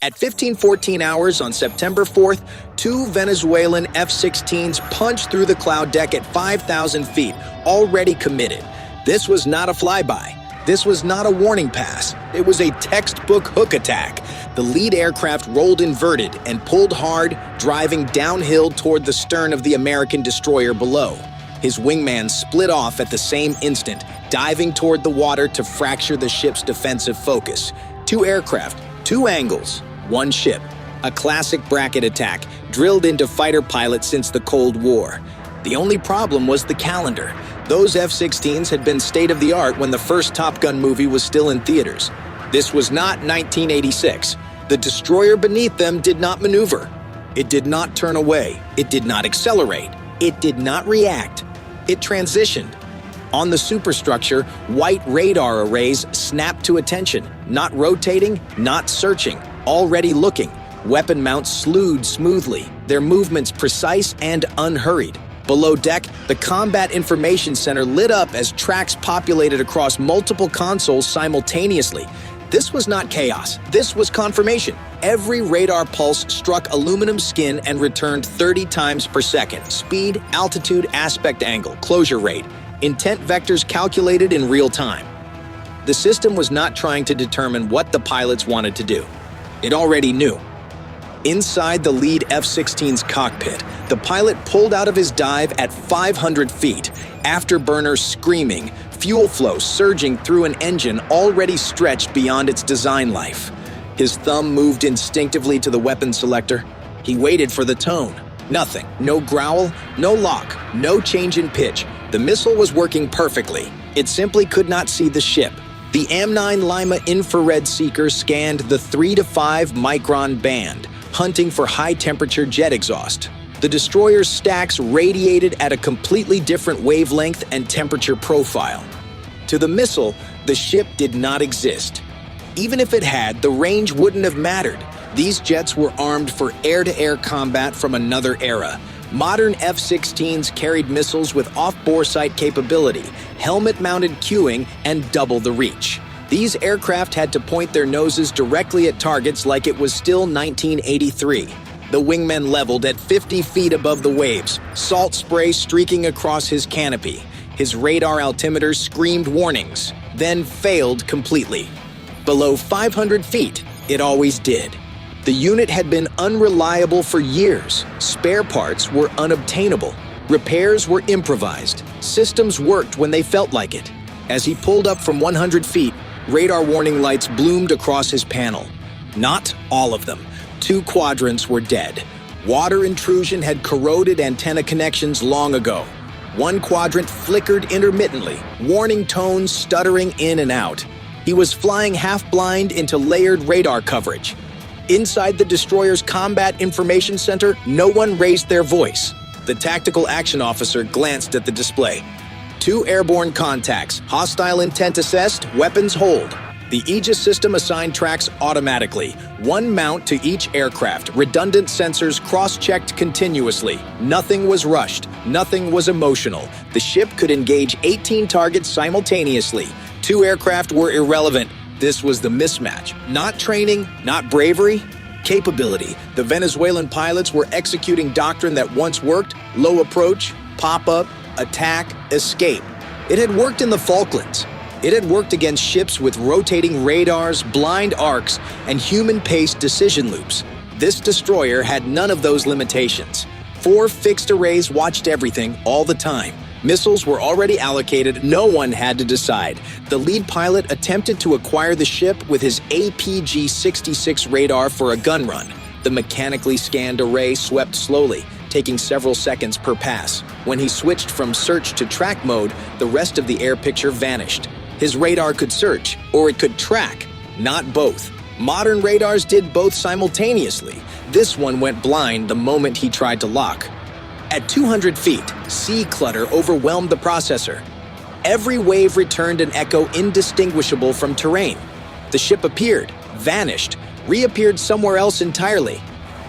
At 15:14 hours on September 4th, two Venezuelan F-16s punched through the cloud deck at 5,000 feet, already committed. This was not a flyby. This was not a warning pass. It was a textbook hook attack. The lead aircraft rolled inverted and pulled hard, driving downhill toward the stern of the American destroyer below. His wingman split off at the same instant, diving toward the water to fracture the ship's defensive focus. Two aircraft, two angles, one ship. A classic bracket attack, drilled into fighter pilots since the Cold War. The only problem was the calendar. Those F-16s had been state-of-the-art when the first Top Gun movie was still in theaters. This was not 1986. The destroyer beneath them did not maneuver. It did not turn away. It did not accelerate. It did not react. It transitioned. On the superstructure, white radar arrays snapped to attention, not rotating, not searching, already looking. Weapon mounts slewed smoothly, their movements precise and unhurried. Below deck, the Combat Information Center lit up as tracks populated across multiple consoles simultaneously. This was not chaos. This was confirmation. Every radar pulse struck aluminum skin and returned 30 times per second. Speed, altitude, aspect angle, closure rate. Intent vectors calculated in real time. The system was not trying to determine what the pilots wanted to do. It already knew. Inside the lead F-16's cockpit, the pilot pulled out of his dive at 500 feet, afterburners screaming, fuel flow surging through an engine already stretched beyond its design life. His thumb moved instinctively to the weapon selector. He waited for the tone. Nothing. No growl, no lock, no change in pitch. The missile was working perfectly. It simply could not see the ship. The AM-9 Lima infrared seeker scanned the 3 to 5 micron band, hunting for high-temperature jet exhaust. The destroyer's stacks radiated at a completely different wavelength and temperature profile. To the missile, the ship did not exist. Even if it had, the range wouldn't have mattered. These jets were armed for air-to-air combat from another era. Modern F-16s carried missiles with off-bore sight capability, helmet-mounted cueing, and double the reach. These aircraft had to point their noses directly at targets like it was still 1983. The wingmen leveled at 50 feet above the waves, salt spray streaking across his canopy. His radar altimeter screamed warnings, then failed completely. Below 500 feet, it always did. The unit had been unreliable for years. Spare parts were unobtainable. Repairs were improvised. Systems worked when they felt like it. As he pulled up from 100 feet, radar warning lights bloomed across his panel. Not all of them. 2 quadrants were dead. Water intrusion had corroded antenna connections long ago. 1 quadrant flickered intermittently, warning tones stuttering in and out. He was flying half-blind into layered radar coverage. Inside the destroyer's Combat Information Center, no one raised their voice. The tactical action officer glanced at the display. 2 airborne contacts, hostile intent assessed, weapons hold. The Aegis system assigned tracks automatically. 1 mount to each aircraft, redundant sensors cross-checked continuously. Nothing was rushed, nothing was emotional. The ship could engage 18 targets simultaneously. 2 aircraft were irrelevant. This was the mismatch. Not training, not bravery, capability. The Venezuelan pilots were executing doctrine that once worked: low approach, pop-up, attack, escape. It had worked in the Falklands. It had worked against ships with rotating radars, blind arcs, and human-paced decision loops. This destroyer had none of those limitations. 4 fixed arrays watched everything all the time. Missiles were already allocated, no one had to decide. The lead pilot attempted to acquire the ship with his APG-66 radar for a gun run. The mechanically scanned array swept slowly, taking several seconds per pass. When he switched from search to track mode, the rest of the air picture vanished. His radar could search, or it could track, not both. Modern radars did both simultaneously. This one went blind the moment he tried to lock. At 200 feet, sea clutter overwhelmed the processor. Every wave returned an echo indistinguishable from terrain. The ship appeared, vanished, reappeared somewhere else entirely.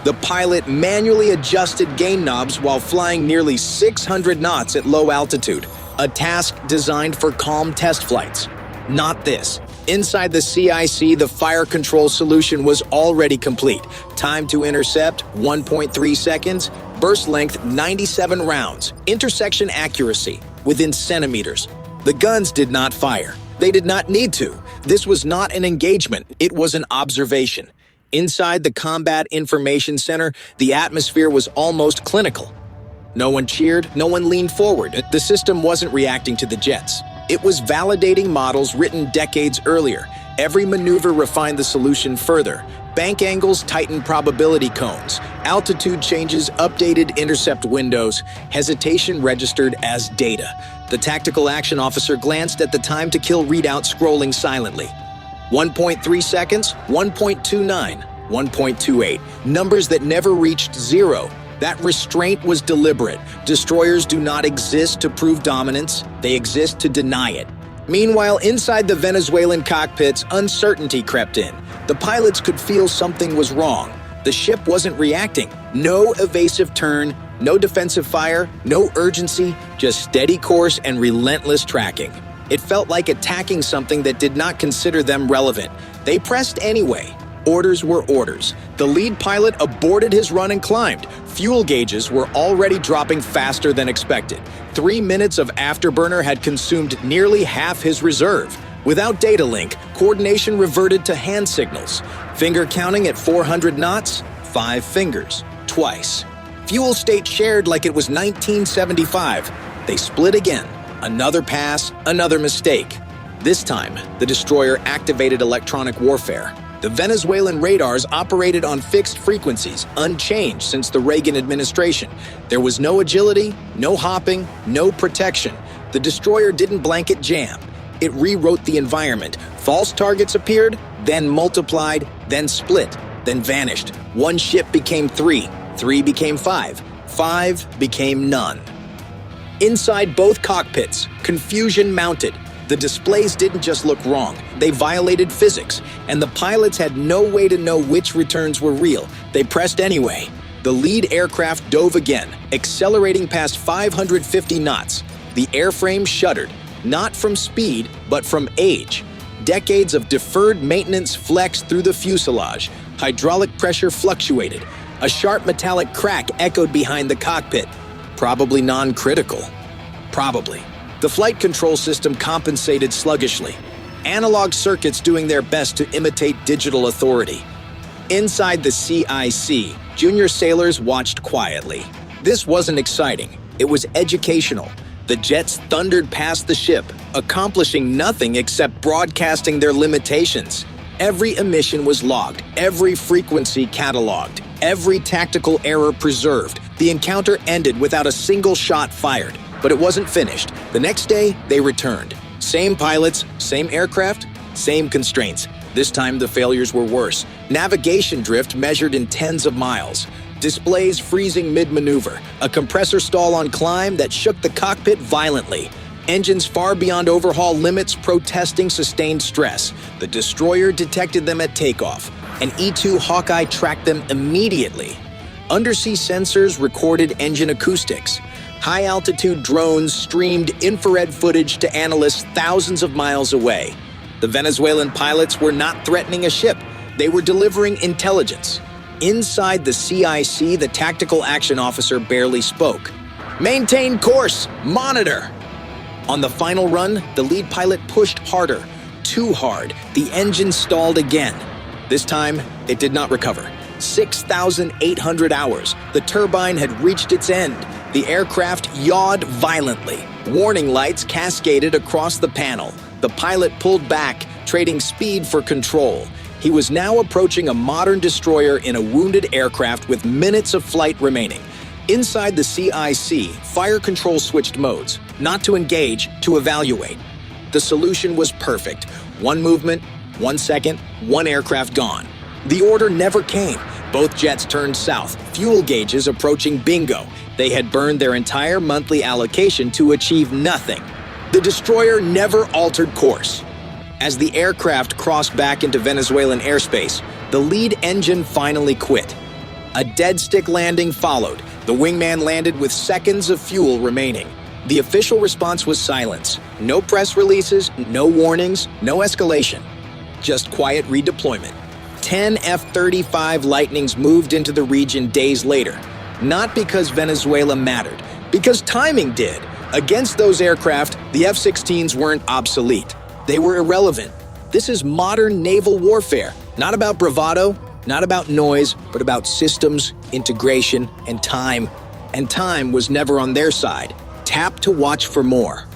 The pilot manually adjusted gain knobs while flying nearly 600 knots at low altitude, a task designed for calm test flights. Not this. Inside the CIC, the fire control solution was already complete. Time to intercept, 1.3 seconds. Burst length, 97 rounds. Intersection accuracy, within centimeters. The guns did not fire. They did not need to. This was not an engagement. It was an observation. Inside the Combat Information Center, the atmosphere was almost clinical. No one cheered, no one leaned forward. The system wasn't reacting to the jets. It was validating models written decades earlier. Every maneuver refined the solution further. Bank angles tightened probability cones. Altitude changes updated intercept windows. Hesitation registered as data. The tactical action officer glanced at the time to kill readout scrolling silently. 1.3 seconds, 1.29, 1.28. Numbers that never reached zero. That restraint was deliberate. Destroyers do not exist to prove dominance, they exist to deny it. Meanwhile, inside the Venezuelan cockpits, uncertainty crept in. The pilots could feel something was wrong. The ship wasn't reacting. No evasive turn, no defensive fire, no urgency, just steady course and relentless tracking. It felt like attacking something that did not consider them relevant. They pressed anyway. Orders were orders. The lead pilot aborted his run and climbed. Fuel gauges were already dropping faster than expected. 3 minutes of afterburner had consumed nearly half his reserve. Without data link, coordination reverted to hand signals. Finger counting at 400 knots, 5 fingers, twice. Fuel state shared like it was 1975. They split again. Another pass, another mistake. This time, the destroyer activated electronic warfare. The Venezuelan radars operated on fixed frequencies, unchanged since the Reagan administration. There was no agility, no hopping, no protection. The destroyer didn't blanket jam. It rewrote the environment. False targets appeared, then multiplied, then split, then vanished. One ship became 3, 3 became 5, 5 became none. Inside both cockpits, confusion mounted. The displays didn't just look wrong, they violated physics, and the pilots had no way to know which returns were real. They pressed anyway. The lead aircraft dove again, accelerating past 550 knots. The airframe shuddered, not from speed, but from age. Decades of deferred maintenance flexed through the fuselage. Hydraulic pressure fluctuated. A sharp metallic crack echoed behind the cockpit. Probably non-critical. Probably. The flight control system compensated sluggishly. Analog circuits doing their best to imitate digital authority. Inside the CIC, junior sailors watched quietly. This wasn't exciting. It was educational. The jets thundered past the ship, accomplishing nothing except broadcasting their limitations. Every emission was logged, every frequency cataloged, every tactical error preserved. The encounter ended without a single shot fired. But it wasn't finished. The next day, they returned. Same pilots, same aircraft, same constraints. This time, the failures were worse. Navigation drift measured in tens of miles. Displays freezing mid-maneuver. A compressor stall on climb that shook the cockpit violently. Engines far beyond overhaul limits protesting sustained stress. The destroyer detected them at takeoff. An E-2 Hawkeye tracked them immediately. Undersea sensors recorded engine acoustics. High-altitude drones streamed infrared footage to analysts thousands of miles away. The Venezuelan pilots were not threatening a ship. They were delivering intelligence. Inside the CIC, the tactical action officer barely spoke. "Maintain course! Monitor!" On the final run, the lead pilot pushed harder. Too hard. The engine stalled again. This time, it did not recover. 6,800 hours. The turbine had reached its end. The aircraft yawed violently. Warning lights cascaded across the panel. The pilot pulled back, trading speed for control. He was now approaching a modern destroyer in a wounded aircraft with minutes of flight remaining. Inside the CIC, fire control switched modes, not to engage, to evaluate. The solution was perfect. One movement, 1 second, one aircraft gone. The order never came. Both jets turned south, fuel gauges approaching bingo. They had burned their entire monthly allocation to achieve nothing. The destroyer never altered course. As the aircraft crossed back into Venezuelan airspace, the lead engine finally quit. A dead-stick landing followed. The wingman landed with seconds of fuel remaining. The official response was silence. No press releases, no warnings, no escalation. just quiet redeployment. 10 F-35 Lightnings moved into the region days later. Not because Venezuela mattered, because timing did. Against those aircraft, the F-16s weren't obsolete. They were irrelevant. This is modern naval warfare, not about bravado, not about noise, but about systems, integration, and time. And time was never on their side. Tap to watch for more.